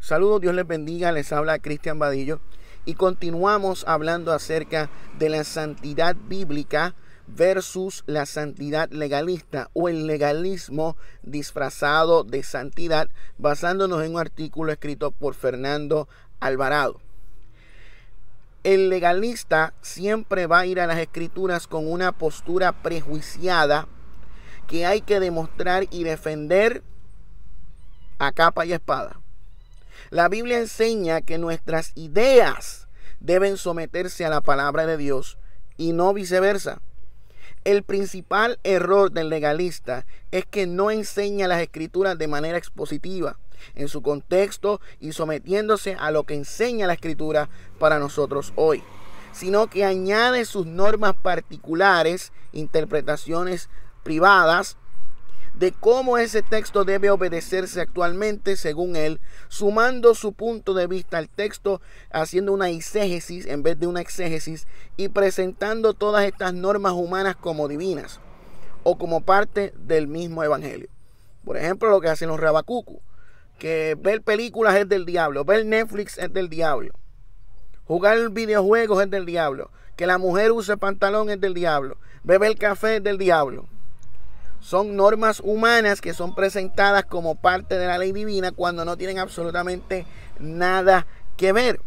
Saludos, Dios les bendiga, les habla Cristian Vadillo y continuamos hablando acerca de la santidad bíblica versus la santidad legalista o el legalismo disfrazado de santidad, basándonos en un artículo escrito por Fernando Alvarado. El legalista siempre va a ir a las escrituras con una postura prejuiciada que hay que demostrar y defender a capa y espada. La Biblia enseña que nuestras ideas deben someterse a la palabra de Dios y no viceversa. El principal error del legalista es que no enseña las escrituras de manera expositiva, en su contexto y sometiéndose a lo que enseña la escritura para nosotros hoy, sino que añade sus normas particulares, interpretaciones privadas de cómo ese texto debe obedecerse actualmente según él, sumando su punto de vista al texto, haciendo una eisegesis en vez de una exégesis y presentando todas estas normas humanas como divinas o como parte del mismo evangelio. Por ejemplo, lo que hacen los rabacucu, que ver películas es del diablo, ver Netflix es del diablo, jugar videojuegos es del diablo, que la mujer use pantalón es del diablo, beber café es del diablo. Son normas humanas que son presentadas como parte de la ley divina cuando no tienen absolutamente nada que ver.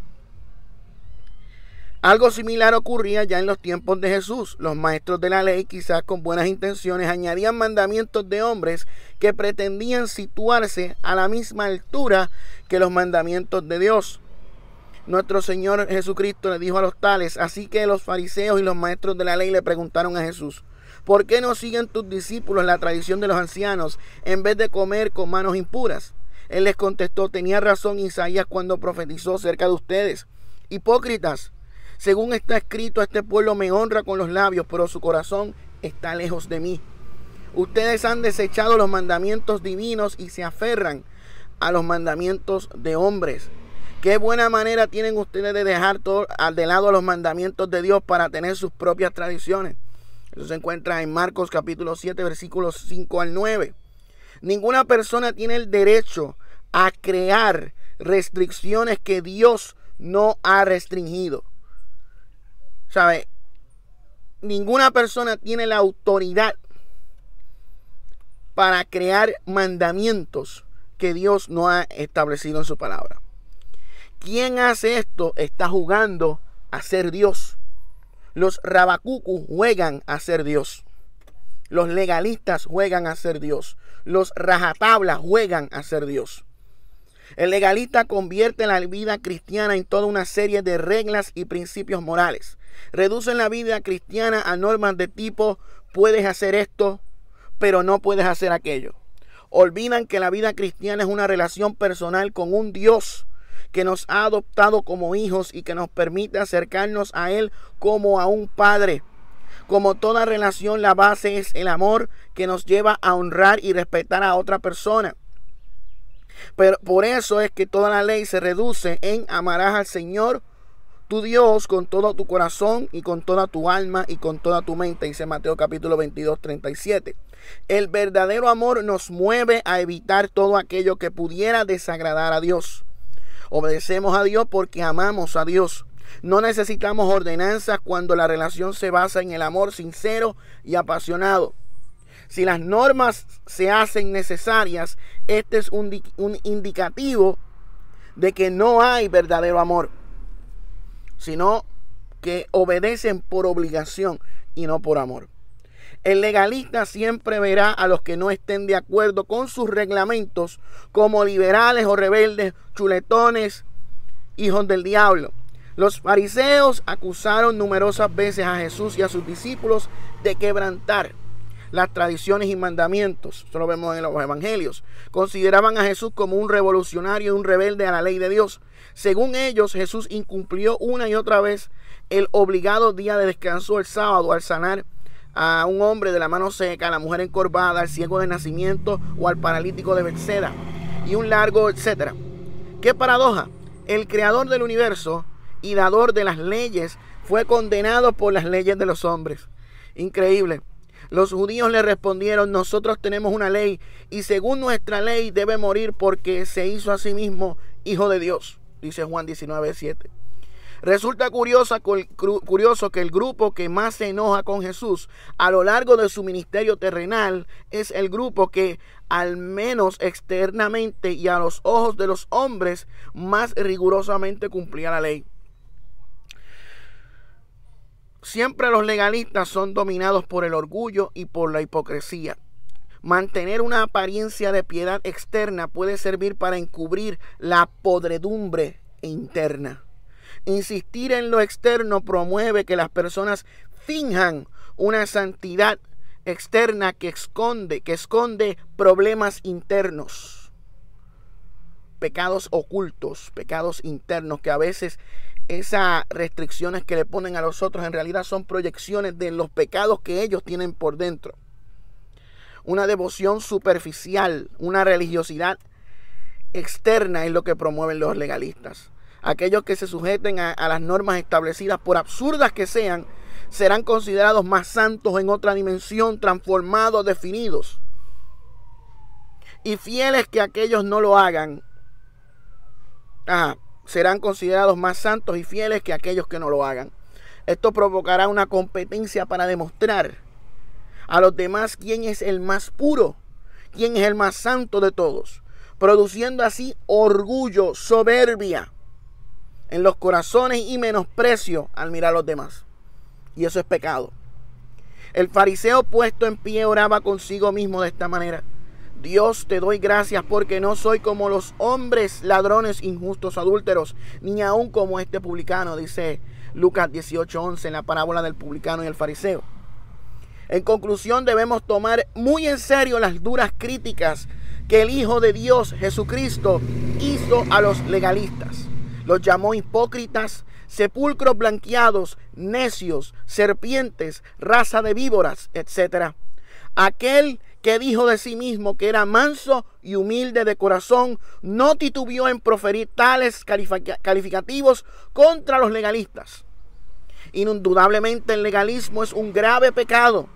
Algo similar ocurría ya en los tiempos de Jesús. Los maestros de la ley, quizás con buenas intenciones, añadían mandamientos de hombres que pretendían situarse a la misma altura que los mandamientos de Dios. Nuestro Señor Jesucristo le dijo a los tales, así que los fariseos y los maestros de la ley le preguntaron a Jesús: ¿por qué no siguen tus discípulos la tradición de los ancianos en vez de comer con manos impuras? Él les contestó: tenía razón Isaías cuando profetizó cerca de ustedes. Hipócritas, según está escrito, este pueblo me honra con los labios, pero su corazón está lejos de mí. Ustedes han desechado los mandamientos divinos y se aferran a los mandamientos de hombres. Qué buena manera tienen ustedes de dejar todo de lado los mandamientos de Dios para tener sus propias tradiciones. Eso se encuentra en Marcos capítulo 7, versículos 5 al 9. Ninguna persona tiene el derecho a crear restricciones que Dios no ha restringido. ¿Sabe? Ninguna persona tiene la autoridad para crear mandamientos que Dios no ha establecido en su palabra. Quien hace esto está jugando a ser Dios. Los rabacucu juegan a ser Dios. Los legalistas juegan a ser Dios. Los rajatablas juegan a ser Dios. El legalista convierte la vida cristiana en toda una serie de reglas y principios morales. Reducen la vida cristiana a normas de tipo: puedes hacer esto, pero no puedes hacer aquello. Olvidan que la vida cristiana es una relación personal con un Dios que nos ha adoptado como hijos y que nos permite acercarnos a Él como a un padre. Como toda relación, la base es el amor que nos lleva a honrar y respetar a otra persona. Pero por eso es que toda la ley se reduce en: amarás al Señor tu Dios con todo tu corazón y con toda tu alma y con toda tu mente, dice Mateo capítulo 22, 37. El verdadero amor nos mueve a evitar todo aquello que pudiera desagradar a Dios. Obedecemos a Dios porque amamos a Dios. No necesitamos ordenanzas cuando la relación se basa en el amor sincero y apasionado. Si las normas se hacen necesarias, este es un indicativo de que no hay verdadero amor, sino que obedecen por obligación y no por amor. El legalista siempre verá a los que no estén de acuerdo con sus reglamentos como liberales o rebeldes, chuletones, hijos del diablo. Los fariseos acusaron numerosas veces a Jesús y a sus discípulos de quebrantar las tradiciones y mandamientos. Eso lo vemos en los evangelios. Consideraban a Jesús como un revolucionario y un rebelde a la ley de Dios. Según ellos, Jesús incumplió una y otra vez el obligado día de descanso, el sábado, al sanar a un hombre de la mano seca, a la mujer encorvada, al ciego de nacimiento o al paralítico de Bethsaida, y un largo etcétera. ¡Qué paradoja! El creador del universo y dador de las leyes fue condenado por las leyes de los hombres. Increíble. Los judíos le respondieron: nosotros tenemos una ley y según nuestra ley debe morir porque se hizo a sí mismo hijo de Dios, dice Juan 19:7. Resulta curioso que el grupo que más se enoja con Jesús a lo largo de su ministerio terrenal es el grupo que, al menos externamente y a los ojos de los hombres, más rigurosamente cumplía la ley. Siempre los legalistas son dominados por el orgullo y por la hipocresía. Mantener una apariencia de piedad externa puede servir para encubrir la podredumbre interna. Insistir en lo externo promueve que las personas finjan una santidad externa que esconde problemas internos, pecados ocultos, pecados internos, que a veces esas restricciones que le ponen a los otros en realidad son proyecciones de los pecados que ellos tienen por dentro. Una devoción superficial, una religiosidad externa es lo que promueven los legalistas. Aquellos que se sujeten a las normas establecidas, por absurdas que sean, serán considerados más santos en otra dimensión, transformados, definidos. Y fieles que aquellos no lo hagan, serán considerados más santos y fieles que aquellos que no lo hagan. Esto provocará una competencia para demostrar a los demás quién es el más puro, quién es el más santo de todos, produciendo así orgullo, soberbia en los corazones y menosprecio al mirar a los demás. Y eso es pecado. El fariseo puesto en pie oraba consigo mismo de esta manera: Dios, te doy gracias porque no soy como los hombres ladrones, injustos, adúlteros, ni aún como este publicano, dice Lucas 18:11 en la parábola del publicano y el fariseo. En conclusión, debemos tomar muy en serio las duras críticas que el Hijo de Dios, Jesucristo, hizo a los legalistas. Los llamó hipócritas, sepulcros blanqueados, necios, serpientes, raza de víboras, etc. Aquel que dijo de sí mismo que era manso y humilde de corazón, no titubeó en proferir tales calificativos contra los legalistas. Indudablemente el legalismo es un grave pecado.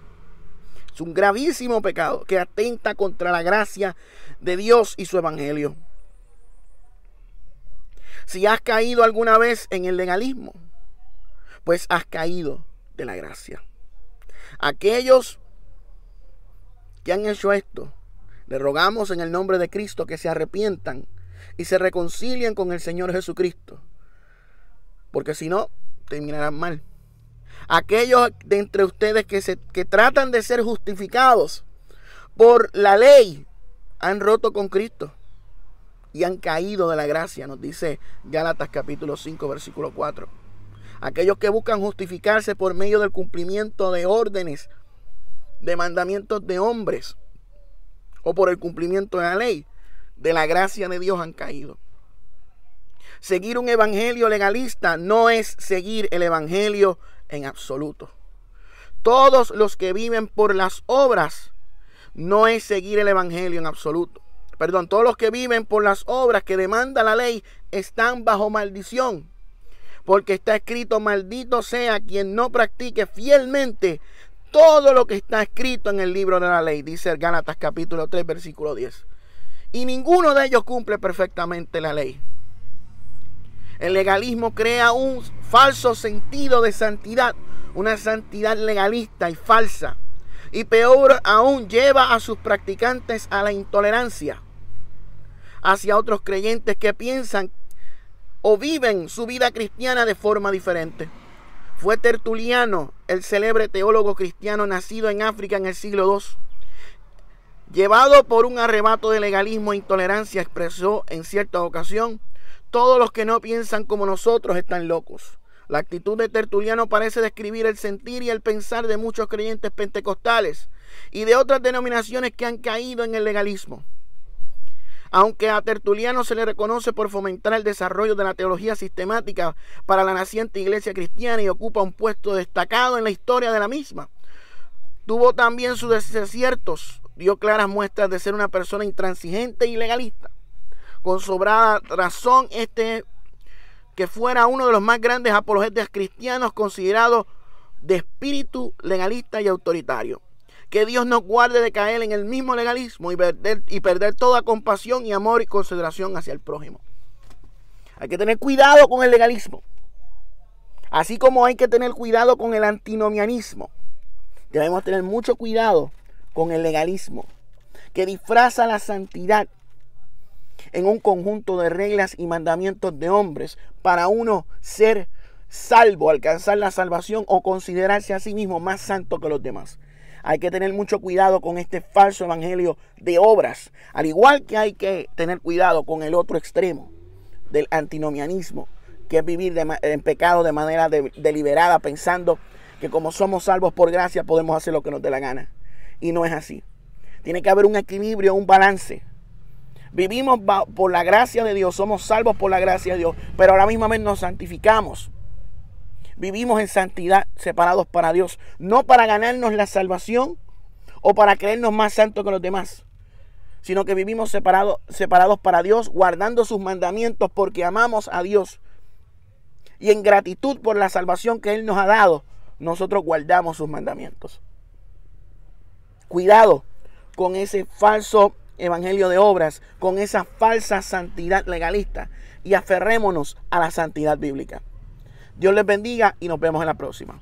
Es un gravísimo pecado que atenta contra la gracia de Dios y su evangelio. Si has caído alguna vez en el legalismo, pues has caído de la gracia. Aquellos que han hecho esto, le rogamos en el nombre de Cristo que se arrepientan y se reconcilien con el Señor Jesucristo, porque si no, terminarán mal. Aquellos de entre ustedes que tratan de ser justificados por la ley han roto con Cristo y han caído de la gracia, nos dice Gálatas capítulo 5 versículo 4. Aquellos que buscan justificarse por medio del cumplimiento de órdenes, de mandamientos de hombres o por el cumplimiento de la ley, de la gracia de Dios han caído. Seguir un evangelio legalista no es seguir el evangelio en absoluto. Todos los que viven por las obras no es seguir el evangelio en absoluto. Todos los que viven por las obras que demanda la ley están bajo maldición, porque está escrito: maldito sea quien no practique fielmente todo lo que está escrito en el libro de la ley, dice Gálatas capítulo 3 versículo 10. Y ninguno de ellos cumple perfectamente la ley. El legalismo crea un falso sentido de santidad, una santidad legalista y falsa. Y peor aún, lleva a sus practicantes a la intolerancia hacia otros creyentes que piensan o viven su vida cristiana de forma diferente. Fue Tertuliano, el célebre teólogo cristiano nacido en África en el siglo II. Llevado por un arrebato de legalismo e intolerancia, expresó en cierta ocasión: todos los que no piensan como nosotros están locos. La actitud de Tertuliano parece describir el sentir y el pensar de muchos creyentes pentecostales y de otras denominaciones que han caído en el legalismo. Aunque a Tertuliano se le reconoce por fomentar el desarrollo de la teología sistemática para la naciente iglesia cristiana y ocupa un puesto destacado en la historia de la misma, tuvo también sus desaciertos. Dio claras muestras de ser una persona intransigente y legalista. Con sobrada razón, que fuera uno de los más grandes apologetas cristianos, considerado de espíritu legalista y autoritario. Que Dios nos guarde de caer en el mismo legalismo y perder toda compasión y amor y consideración hacia el prójimo. Hay que tener cuidado con el legalismo. Así como hay que tener cuidado con el antinomianismo, debemos tener mucho cuidado con el legalismo, que disfraza la santidad en un conjunto de reglas y mandamientos de hombres para uno ser salvo, alcanzar la salvación o considerarse a sí mismo más santo que los demás. Hay que tener mucho cuidado con este falso evangelio de obras, al igual que hay que tener cuidado con el otro extremo del antinomianismo, que es vivir en pecado de manera deliberada, pensando que como somos salvos por gracia podemos hacer lo que nos dé la gana. Y no es así. Tiene que haber un equilibrio, un balance. Vivimos por la gracia de Dios, somos salvos por la gracia de Dios, pero a la misma vez nos santificamos. Vivimos en santidad, separados para Dios, no para ganarnos la salvación o para creernos más santos que los demás, sino que vivimos separados para Dios, guardando sus mandamientos porque amamos a Dios. Y en gratitud por la salvación que Él nos ha dado, nosotros guardamos sus mandamientos. Cuidado con ese falso evangelio de obras, con esa falsa santidad legalista, y aferrémonos a la santidad bíblica. Dios les bendiga y nos vemos en la próxima.